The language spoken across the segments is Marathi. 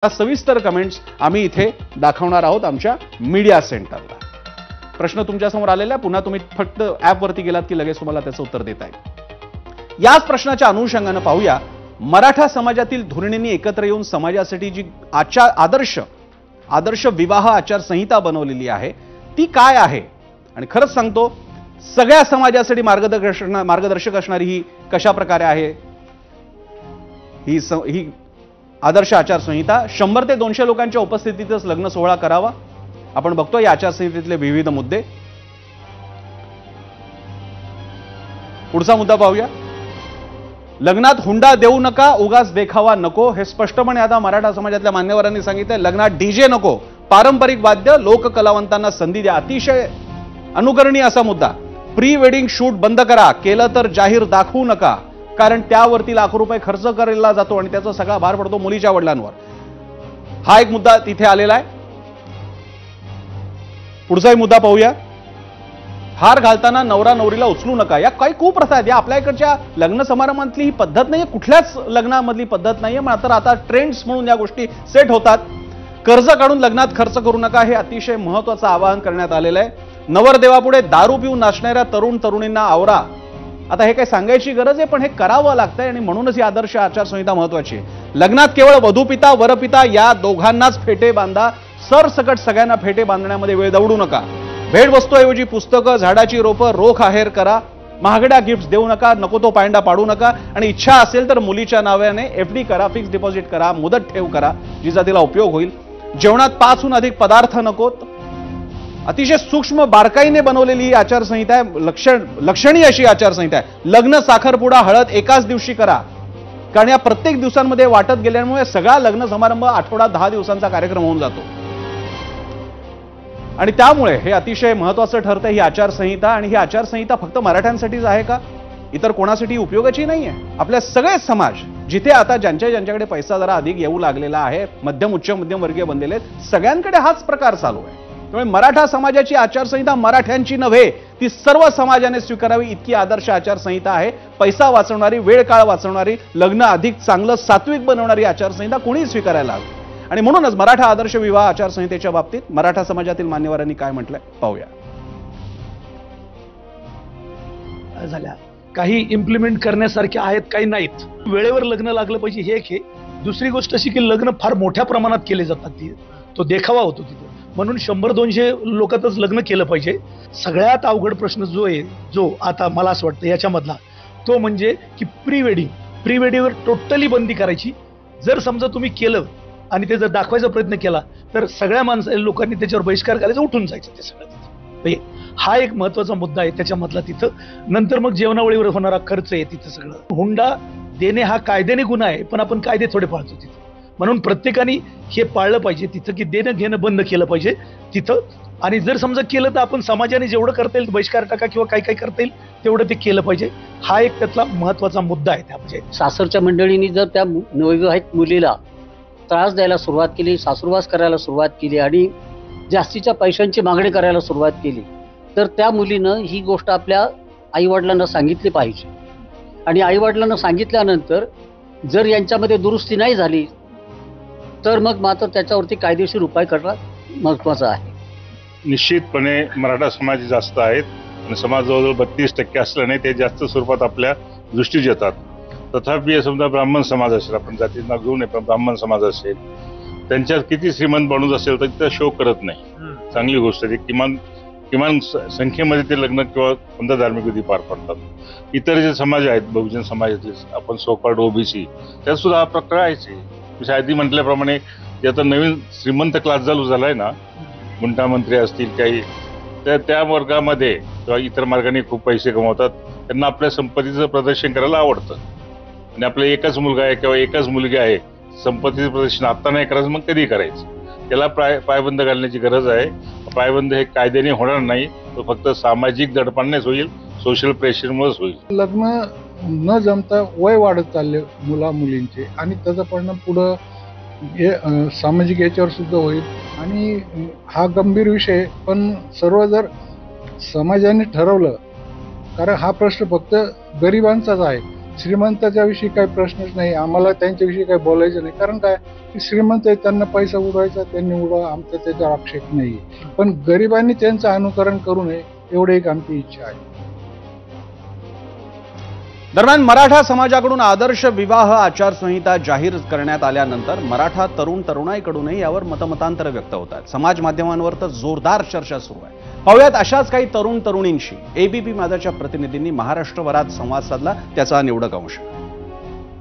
सविस्तर कमेंट्स आम्ही इथे दाखवणार आहोत आमच्या मीडिया सेंटरला। प्रश्न तुमच्या समोर आलेला आहे, पुन्हा तुम्ही फक्त ॲप वरती गेलात की लगेच तुम्हाला त्याचं उत्तर देता येईल। याच प्रश्नाच्या अनुषंगाने पाहूया, मराठा समाजातील धुरणींनी एकत्र येऊन समाजासाठी जी आदर्श विवाह आचारसंहिता बनवलेली आहे ती काय आहे, आणि खरंच सांगतो सगळ्या समाजासाठी मार्गदर्शक असणारी ही कशा प्रकारे आहे ही आदर्श आचारसंहिता। 100 ते 200 लोकांच्या उपस्थितीतच लग्न सोहळा करावा। आपण बघतो या आचारसंहितेतले विविध मुद्दे। पुढचा मुद्दा पाहूया, लग्नात हुंडा देऊ नका, उगाच देखावा नको। हे स्पष्टपणे आता मराठा समाजातल्या मान्यवरांनी सांगितलंय। लग्नात डीजे नको, पारंपरिक वाद्य, लोककलावंतांना संधी द्या। अतिशय अनुकरणीय असा मुद्दा। प्री वेडिंग शूट बंद करा, केलं तर जाहीर दाखवू नका, कारण त्यावरती लाखो रुपये खर्च केला जातो आणि त्याचा सगळा भार पडतो मुलीच्या वडिलांवर। हा एक मुद्दा तिथे आलेला आहे। पुढचाही मुद्दा पाहूया, हार घालताना नवरा नवरीला उचलू नका। या काही कुप्रथा आहेत, या आपल्या इकडच्या लग्न समारंभातली ही पद्धत नाहीये, कुठल्याच लग्नामधली पद्धत नाहीये, मात्र आता ट्रेंड्स म्हणून या गोष्टी सेट होतात। कर्ज काढून लग्नात खर्च करू नका, हे अतिशय महत्त्वाचं आवाहन करण्यात आलेलं आहे। नवरदेवापुढे दारू पिऊन नाचणाऱ्या तरुण तरुणींना आवरा। आता हे काही सांगायची गरज आहे, पण हे करावं लागतंय आणि म्हणूनच ही आदर्श आचारसंहिता महत्त्वाची आहे। लग्नात केवळ वधूपिता वरपिता या दोघांनाच फेटे बांधा, सरसकट सगळ्यांना फेटे बांधण्यामध्ये वेळ दवडू नका। भेटवस्तूऐवजी पुस्तकं, झाडाची रोपं, रोख आहेर करा। महागड्या गिफ्ट्स देऊ नका, नको तो पायंडा पाडू नका, आणि इच्छा असेल तर मुलीच्या नावाने FD करा, फिक्स डिपॉझिट करा, मुदत ठेव करा, जिचा तिला उपयोग होईल। जेवणात 5हून अधिक पदार्थ नकोत। अतिशय सूक्ष्म बारकाईने बनवलेली ही आचारसंहिता आहे, लक्षणीय अशी आचारसंहिता आहे। लग्न, साखरपुडा, हळद एकाच दिवशी करा, कारण या प्रत्येक दिवसांमध्ये वाटत गेल्यामुळे सगळा लग्न समारंभ आठवडा 10 दिवसांचा कार्यक्रम होऊन जातो, आणि त्यामुळे हे अतिशय महत्त्वाचं ठरतं ही आचारसंहिता। आणि ही आचारसंहिता फक्त मराठ्यांसाठीच आहे का, इतर कोणासाठी उपयोगाची नाहीये। आपल्या सगळे समाज जिथे आता ज्यांच्याकडे पैसा जरा अधिक येऊ लागलेला आहे, मध्यम उच्च मध्यम वर्गीय बनलेले आहेत, सगळ्यांकडे हाच प्रकार चालू आहे। त्यामुळे मराठा समाजाची आचारसंहिता मराठ्यांची नव्हे, ती सर्व समाजाने स्वीकारावी इतकी आदर्श आचारसंहिता आहे। पैसा वाचवणारी, वेळ काळ वाचवणारी, लग्न अधिक चांगलं सात्विक बनवणारी आचारसंहिता कोणी स्वीकारायला हवी। आणि म्हणूनच मराठा आदर्श विवाह आचारसंहितेच्या बाबतीत मराठा समाजातील मान्यवरांनी काय म्हटलंय पाहूया। झाल्या काही इम्प्लिमेंट करण्यासारखे आहेत, काही नाहीत। वेळेवर लग्न लागलं पाहिजे हे एक आहे। दुसरी गोष्ट अशी की लग्न फार मोठ्या प्रमाणात केले जातात, तो देखावा होतो तिथे, म्हणून 100-200 लोकातच लग्न केलं पाहिजे। सगळ्यात अवघड प्रश्न जो आता मला असं वाटतं याच्यामधला तो म्हणजे की प्री वेडिंगवर टोटली बंदी करायची। जर समजा तुम्ही केलं आणि ते जर दाखवायचा प्रयत्न केला तर सगळ्या लोकांनी त्याच्यावर बहिष्कार करायचा, उठून जायचं ते सगळं। हा एक महत्वाचा मुद्दा आहे त्याच्यामधला तिथं। नंतर मग जेवणावळीवर होणारा खर्च आहे तिथं सगळं। हुंडा देणे हा कायद्याने गुन्हा आहे, पण आपण कायदे थोडे पाळतो तिथं, म्हणून प्रत्येकाने हे पाळलं पाहिजे तिथं की देणं घेणं बंद केलं पाहिजे तिथं। आणि जर समजा केलं तर आपण समाजाने जेवढं करता येईल बहिष्कार टाका किंवा काय करता येईल तेवढं ते केलं पाहिजे। हा एक त्यातला महत्वाचा मुद्दा आहे। म्हणजे सासरच्या मंडळींनी जर त्या नवविवाहित मुलीला त्रास द्यायला सुरुवात केली, सासुरवास करायला सुरुवात केली आणि जास्तीच्या पैशांची मागणी करायला सुरुवात केली, तर त्या मुलीनं ही गोष्ट आपल्या आईवडिलांना सांगितली पाहिजे। आणि आईवडिलांना सांगितल्यानंतर जर यांच्यामध्ये दुरुस्ती नाही झाली तर मग मात्र त्याच्यावरती कायदेशीर उपाय करणं महत्वाचं आहे। निश्चितपणे मराठा समाज जास्त आहेत आणि समाज जवळजवळ 32% असल्याने ते जास्त स्वरूपात आपल्या दृष्टीस येतात। तथापि समजा ब्राह्मण समाज असेल, आपण जातींना घेऊ नये, पण ब्राह्मण समाज असेल, त्यांच्यात किती श्रीमंत माणूस असेल तर तिथं शो करत नाही, चांगली गोष्ट आहे। किमान संख्येमध्ये ते लग्न किंवा कोणत्या धार्मिक विधी पार पडतात। इतर जे समाज आहेत, बहुजन समाजातले, आपण सोकॉल्ड OBC, त्यात सुद्धा हा प्रकार आहेच। आधी म्हटल्याप्रमाणे जे आता नवीन श्रीमंत क्लास चालू झालाय ना, गुंठा मंत्री असतील काही, तर त्या वर्गामध्ये किंवा इतर मार्गाने खूप पैसे कमवतात, त्यांना आपल्या संपत्तीचं प्रदर्शन करायला आवडतं। आणि आपला एकच मुलगा आहे किंवा एकच मुलगी आहे, संपत्तीचं प्रदर्शन आता नाही करायचं मग कधी करायचं, त्याला पायबंद घालण्याची गरज आहे। पायबंद हे कायद्याने होणार नाही, तो फक्त सामाजिक दडपणानेच होईल, सोशल प्रेशरमुळेच होईल। लग्न न जमता वय वाढत चालले मुला मुलींचे, आणि त्याचा परिणाम पुढं हे सामाजिक याच्यावर सुद्धा होईल। आणि हा गंभीर विषय, पण सर्व जर समाजाने ठरवलं, कारण हा प्रश्न फक्त गरिबांचाच आहे, श्रीमंताच्या विषयी काही प्रश्नच नाही, आम्हाला त्यांच्याविषयी काही बोलायचं नाही. कारण काय, की श्रीमंत आहे, त्यांना पैसा उडवायचा, त्यांनी उडवा, आमचा त्याचा आक्षेप नाही. पण गरिबांनी त्यांचं अनुकरण करू नये एवढी एक आमची इच्छा आहे. दरम्यान मराठा समाजाकडून आदर्श विवाह आचारसंहिता जाहीर करण्यात आल्यानंतर मराठा तरुण तरुणाईकडूनही यावर मतमतांतर व्यक्त होत आहेत. समाज माध्यमांवर तर जोरदार चर्चा सुरू आहे. पाहुयात अशाच काही तरुण तरुणींशी एबीपी माझाच्या प्रतिनिधींनी महाराष्ट्रभरात संवाद साधला, त्याचा निवडक अंश.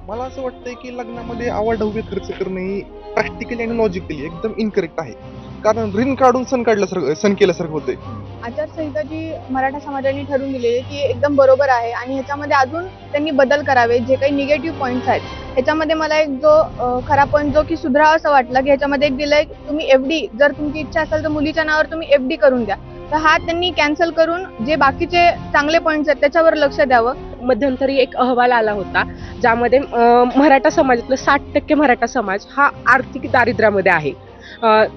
मला असं वाटतंय की लग्नामध्ये आवाढव्य खर्च करणे ही प्रॅक्टिकली आणि लॉजिकली एकदम इनकरेक्ट आहे. कारण ऋण काढून सण केल्यासारखं होतंय. आचारसंहिता जी मराठा समाजाने ठरवून दिलेली ती एकदम बरोबर आहे आणि ह्याच्यामध्ये अजून त्यांनी बदल करावे. जे काही निगेटिव्ह पॉईंट्स आहेत ह्याच्यामध्ये मला एक जो खरा पॉईंट जो की सुधरावा असं वाटलं की ह्याच्यामध्ये एक दिलंय, तुम्ही एफडी जर तुमची इच्छा असेल तर मुलीच्या नावावर तुम्ही एफडी करून द्या. तर हा त्यांनी कॅन्सल करून जे बाकीचे चांगले पॉईंट्स आहेत त्याच्यावर लक्ष द्यावं. मध्यंतरी एक अहवाल आला होता ज्यामध्ये मराठा समाजातलं 60% मराठा समाज हा आर्थिक दारिद्र्यामध्ये आहे.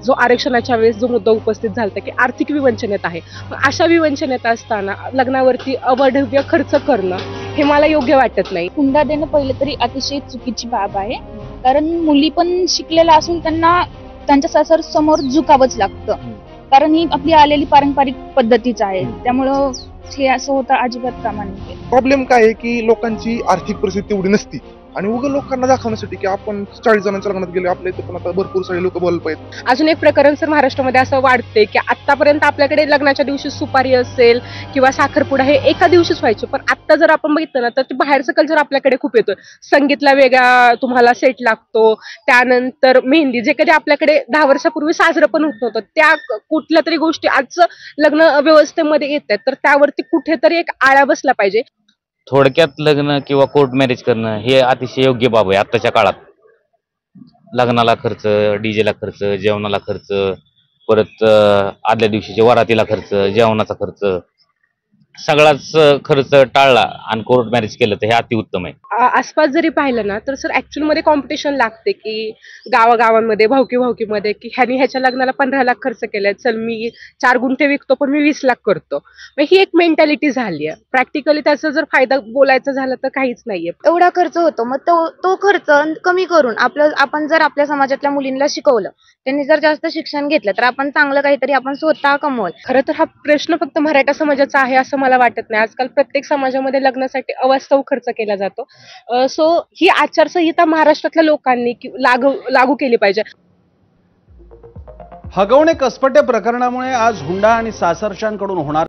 जो आरक्षणाच्या वेळेस जो मुद्दा उपस्थित झाला की आर्थिक विवंचनेत आहे. अशा विवंचनेत असताना लग्नावरती अवाढव्य खर्च करणं हे मला योग्य वाटत नाही. हुंडा देणं पहिलं तरी अतिशय चुकीची बाब आहे. कारण मुली पण शिकलेल्या असून त्यांना त्यांच्या सासर समोर झुकावंच लागतं. कारण ही आपली आलेली पारंपरिक पद्धतीच आहे. त्यामुळं हे असं होतं अजिबात कामा नये. प्रॉब्लेम काय आहे की लोकांची आर्थिक परिस्थिती एवढी नसती आणि उगा लोकांना दाखवण्यासाठी की आपण 40 जणांच्या लग्नात गेलो, आपल्या इथे पण आता भरपूर सारे लोक बोलत आहेत. अजून एक प्रकरण सर महाराष्ट्रामध्ये असं वाटते की आतापर्यंत आपल्याकडे लग्नाच्या दिवशी सुपारी असेल किंवा साखरपुडा हे एका दिवशीच व्हायचे, पण आता जर आपण बघितलं ना तर ते बाहेरचं कल्चर आपल्याकडे खूप येतोय. संगीतला वेगळा तुम्हाला सेट लागतो, त्यानंतर मेहंदी जे कधी आपल्याकडे 10 वर्षापूर्वी साजरं पण होत नव्हतं, त्या कुठल्या तरी गोष्टी आजचं लग्न व्यवस्थेमध्ये येत आहेत. तर त्यावरती कुठेतरी एक आळा बसला पाहिजे. थोडक्यात लग्न किंवा कोर्ट मॅरेज करणं हे अतिशय योग्य बाब आहे आत्ताच्या काळात. लग्नाला खर्च, डीजेला खर्च, जेवणाला खर्च, परत आदल्या दिवशीच्या वरातीला खर्च, जेवणाचा खर्च, सगळाच खर्च टाळला आणि कोर्ट मॅरेज केलं तर हे अतिउत्तम आहे. आसपास जरी पाहिलं ना तर सर ऍक्च्युअल मध्ये कॉम्पिटिशन लागते की गावागावांमध्ये भावकीमध्ये की ह्यानी ह्याच्या लग्नाला 15 लाख खर्च केलाय, चल मी 4 गुंठे विकतो पण मी 20 लाख करतो. मग ही एक मेंटॅलिटी झाली आहे. प्रॅक्टिकली त्याचा जर फायदा बोलायचा झाला तर काहीच नाहीये. एवढा खर्च होतो, मग तो खर्च कमी करून आपण जर आपल्या समाजातल्या मुलींना शिकवलं, त्यांनी जर जास्त शिक्षण घेतलं तर आपण चांगलं काहीतरी आपण स्वतः कमवल. खरं तर हा प्रश्न फक्त मराठा समाजाचा आहे असं मला वाटत नाही. आजकाल प्रत्येक समाजामध्ये लग्नासाठी अवास्तव खर्च केला जातो. सो ही आचारसंहिता महाराष्ट्रातल्या लोकांनी लागू केली पाहिजे. हगवणे कसपटे प्रकरणामुळे आज हुंडा आणि सासरच्यांकडून होणार